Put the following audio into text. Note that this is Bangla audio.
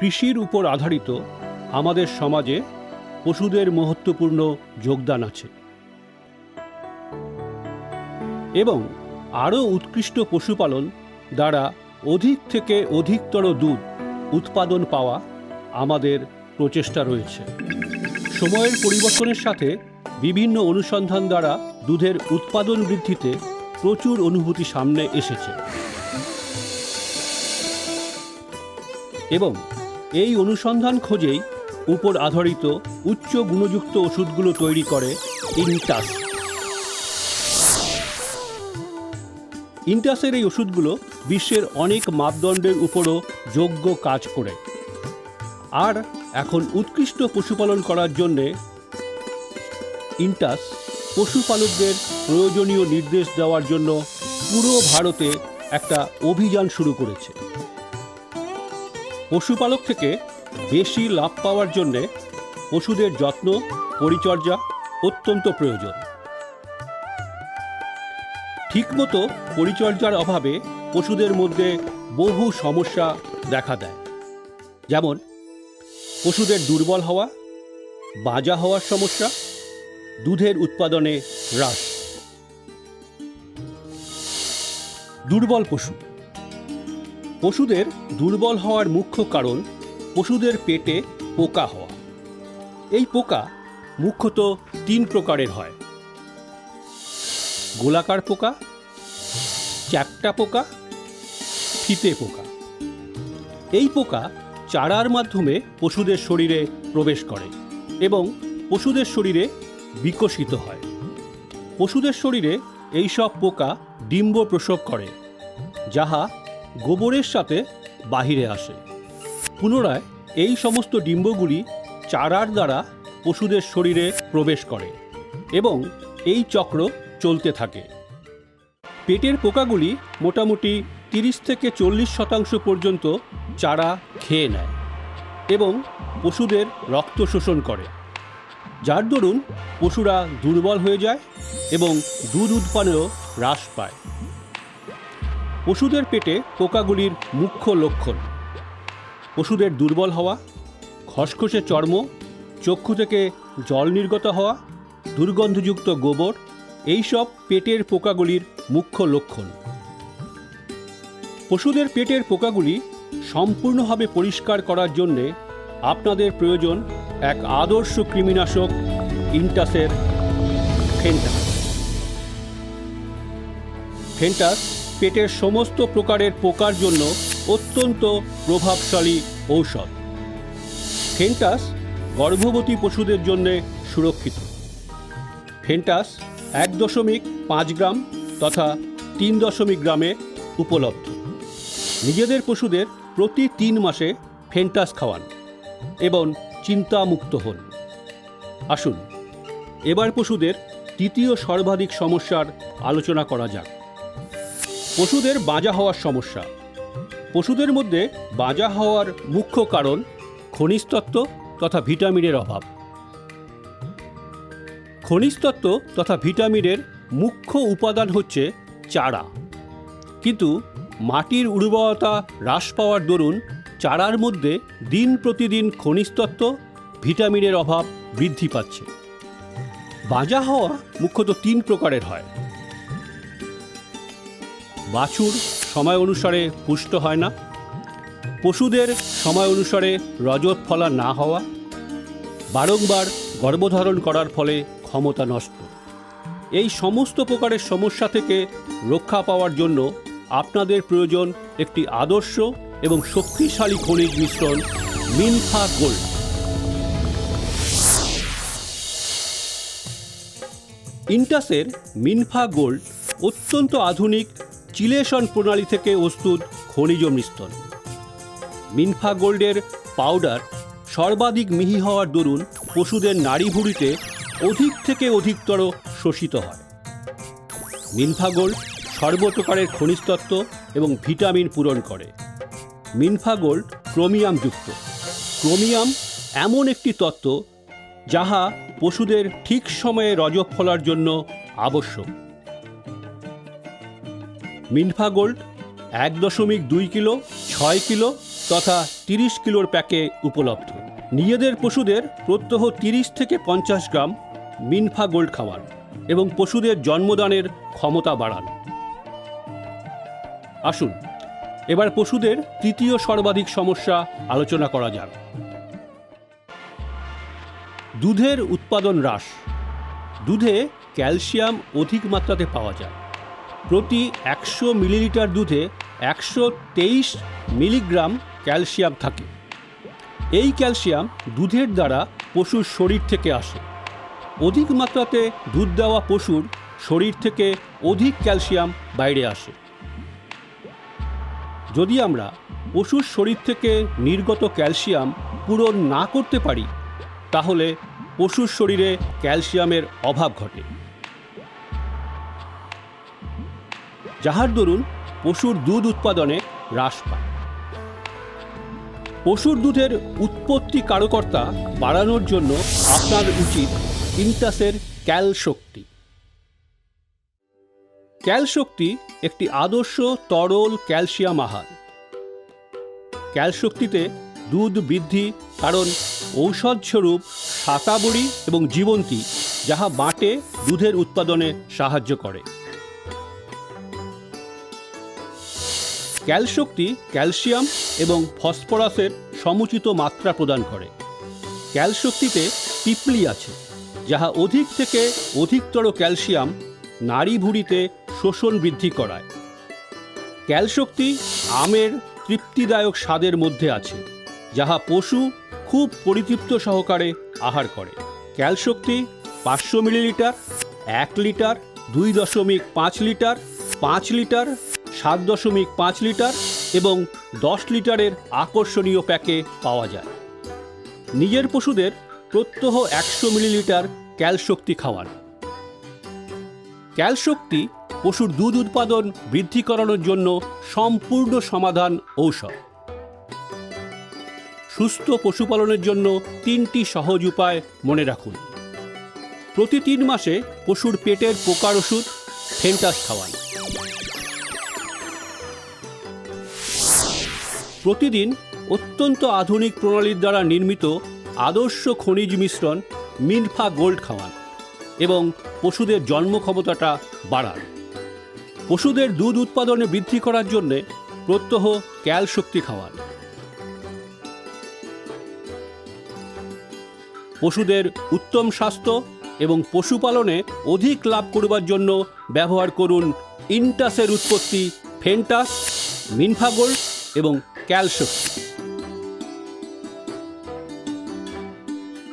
কৃষির উপর আধারিত আমাদের সমাজে পশুদের মহত্বপূর্ণ যোগদান আছে এবং আরও উৎকৃষ্ট পশুপালন দ্বারা অধিক থেকে অধিকতর দুধ উৎপাদন পাওয়া আমাদের প্রচেষ্টা রয়েছে। সময়ের পরিবর্তনের সাথে বিভিন্ন অনুসন্ধান দ্বারা দুধের উৎপাদন বৃদ্ধিতে প্রচুর অনুভূতি সামনে এসেছে এবং এই অনুসন্ধান খোঁজেই উপর আধারিত উচ্চ গুণযুক্ত ওষুধগুলো তৈরি করে ইনটাস। ইনটাসের এই ওষুধগুলো বিশ্বের অনেক মাপদণ্ডের উপরও যোগ্য কাজ করে। আর এখন উৎকৃষ্ট পশুপালন করার জন্যে ইনটাস পশুপালকদের প্রয়োজনীয় নির্দেশ দেওয়ার জন্য পুরো ভারতে একটা অভিযান শুরু করেছে। পশুপালক থেকে বেশি লাভ পাওয়ার জন্যে পশুদের যত্ন পরিচর্যা অত্যন্ত প্রয়োজন। ঠিকমতো পরিচর্যার অভাবে পশুদের মধ্যে বহু সমস্যা দেখা দেয়, যেমন পশুদের দুর্বল হওয়া, বাজা হওয়ার সমস্যা, দুধের উৎপাদনে হ্রাস। দুর্বল পশু। পশুদের দুর্বল হওয়ার মুখ্য কারণ পশুদের পেটে পোকা হওয়া। এই পোকা মুখ্যত 3 প্রকারের হয়: গোলাকার পোকা, চ্যাপ্টা পোকা, ফিতে পোকা। এই পোকা চারার মাধ্যমে পশুদের শরীরে প্রবেশ করে এবং পশুদের শরীরে বিকশিত হয়। পশুদের শরীরে এই সব পোকা ডিম্ব প্রসব করে, যাহা গোবরের সাথে বাহিরে আসে। পুনরায় এই সমস্ত ডিম্বগুলি চারার দ্বারা পশুদের শরীরে প্রবেশ করে এবং এই চক্র চলতে থাকে। পেটের পোকাগুলি মোটামুটি 30 থেকে 40% পর্যন্ত চারা খেয়ে নেয় এবং পশুদের রক্ত শোষণ করে, যার দরুন পশুরা দুর্বল হয়ে যায় এবং দুধ উৎপাদনেও হ্রাস পায়। পশুদের পেটে পোকাগুলির মুখ্য লক্ষণ: পশুদের দুর্বল হওয়া, খসখসে চর্ম, চক্ষু থেকে জল নির্গত হওয়া, দুর্গন্ধযুক্ত গোবর। এইসব পেটের পোকাগুলির মুখ্য লক্ষণ। পশুদের পেটের পোকাগুলি সম্পূর্ণভাবে পরিষ্কার করার জন্যে আপনাদের প্রয়োজন এক আদর্শ কৃমিনাশক ইনটাসের ফেন্টাস। ফেন্টাস পেটের সমস্ত প্রকারের পোকার জন্য অত্যন্ত প্রভাবশালী ঔষধ। ফেন্টাস গর্ভবতী পশুদের জন্য সুরক্ষিত। ফেন্টাস 1.5 গ্রাম তথা 3 গ্রামে উপলব্ধ। নিজেদের পশুদের প্রতি 3 মাসে ফেন্টাস খাওয়ান এবং চিন্তামুক্ত হন। আসুন এবার পশুদের তৃতীয় সর্বাধিক সমস্যার আলোচনা করা যাক: পশুদের বাজা হওয়ার সমস্যা। পশুদের মধ্যে বাজা হওয়ার মুখ্য কারণ খনিজ তত্ত্ব তথা ভিটামিনের অভাব। খনিজ তত্ত্ব তথা ভিটামিনের মুখ্য উপাদান হচ্ছে চারা, কিন্তু মাটির উর্বরতা হ্রাস পাওয়ার দরুন চারার মধ্যে দিন প্রতিদিন খনিজ তত্ত্ব ভিটামিনের অভাব বৃদ্ধি পাচ্ছে। বাজা হওয়া মুখ্যত 3 প্রকারের হয়: বাছুর সময় অনুসারে পুষ্ট হয় না, পশুদের সময় অনুসারে রজত ফলা না হওয়া, বারংবার গর্ভধারণ করার ফলে ক্ষমতা নষ্ট। এই সমস্ত প্রকারের সমস্যা থেকে রক্ষা পাওয়ার জন্য আপনাদের প্রয়োজন একটি আদর্শ এবং শক্তিশালী খনিজ মিশ্রণ মিনফা গোল্ড। ইনটাসের মিনফা গোল্ড অত্যন্ত আধুনিক চিলেশন প্রণালী থেকে প্রস্তুত খনিজ মিশ্রণ। মিনফা গোল্ডের পাউডার সর্বাধিক মিহি হওয়ার দরুন পশুদের নাড়িভুঁড়িতে অধিক থেকে অধিকতর শোষিত হয়। মিনফা গোল্ড সর্বপ্রকারের খনিজ তত্ত্ব এবং ভিটামিন পূরণ করে। মিনফা গোল্ড ক্রোমিয়ামযুক্ত। ক্রোমিয়াম এমন একটি তত্ত্ব যাহা পশুদের ঠিক সময়ে রজক ফলার জন্য আবশ্যক। মিনফা গোল্ড 1.2 কিলো, 6 কিলো তথা 30 কিলোর প্যাকে উপলব্ধ। নিজেদের পশুদের প্রত্যহ 30 থেকে 50 গ্রাম মিনফা গোল্ড খাওয়ান এবং পশুদের জন্মদানের ক্ষমতা বাড়ান। আসুন এবার পশুদের তৃতীয় সর্বাধিক সমস্যা আলোচনা করা যাক। দুধের উৎপাদন হ্রাস। দুধে ক্যালসিয়াম অধিক মাত্রাতে পাওয়া যায়। প্রতি 100 মিলিলিটার দুধে 123 মিলিগ্রাম ক্যালসিয়াম থাকে। এই ক্যালসিয়াম দুধের দ্বারা পশুর শরীর থেকে আসে। অধিক মাত্রাতে দুধ দেওয়া পশুর শরীর থেকে অধিক ক্যালসিয়াম বাইরে আসে। যদি আমরা পশুর শরীর থেকে নির্গত ক্যালসিয়াম পূরণ না করতে পারি তাহলে পশুর শরীরে ক্যালসিয়ামের অভাব ঘটে, যাহার দরুন পশুর দুধ উৎপাদনে হ্রাস পায়। পশুর দুধের উৎপত্তি কারকর্তা বাড়ানোর জন্য আপনার উচিত ইন্টাসের ক্যাল শক্তি। ক্যাল শক্তি একটি আদর্শ তরল ক্যালসিয়াম আহার। ক্যাল শক্তিতে দুধ বৃদ্ধি কারণ ঔষধস্বরূপ সাতাবড়ি এবং জীবন্তী, যাহা বাটে দুধের উৎপাদনে সাহায্য করে। ক্যাল শক্তি ক্যালসিয়াম এবং ফসফরাসের সমুচিত মাত্রা প্রদান করে। ক্যাল শক্তিতে পিপলি আছে, যাহা অধিক থেকে অধিকতর ক্যালসিয়াম নাড়ি ভুঁড়িতে শোষণ বৃদ্ধি করায়। ক্যাল শক্তি আমের তৃপ্তিদায়ক স্বাদের মধ্যে আছে, যাহা পশু খুব পরিতৃপ্ত সহকারে আহার করে। ক্যাল শক্তি 500 millilitre, 1 litre, 2.5 litre, 5 litre, 7.5 litre এবং 10 লিটারের আকর্ষণীয় প্যাকে পাওয়া যায়। নিজের পশুদের প্রত্যহ 100 মিলিলিটার ক্যাল শক্তি খাওয়ান। ক্যাল শক্তি পশুর দুধ উৎপাদন বৃদ্ধি করানোর জন্য সম্পূর্ণ সমাধান ঔষধ। সুস্থ পশুপালনের জন্য 3টি সহজ উপায় মনে রাখুন। প্রতি 3 মাসে পশুর পেটের পোকার ওষুধ ফেন্টাস খাওয়ান। প্রতিদিন অত্যন্ত আধুনিক প্রণালীর দ্বারা নির্মিত আদর্শ খনিজ মিশ্রণ মিনফা গোল্ড খাওয়ান এবং পশুদের জন্ম ক্ষমতাটা বাড়ান। পশুদের দুধ উৎপাদনে বৃদ্ধি করার জন্যে প্রত্যহ ক্যাল শক্তি খাওয়ান। পশুদের উত্তম স্বাস্থ্য এবং পশুপালনে অধিক লাভ করবার জন্য ব্যবহার করুন ইন্টাসের উৎপত্তি ফেন্টাস, মিনফা গোল্ড এবং ক্যাল শক্তি।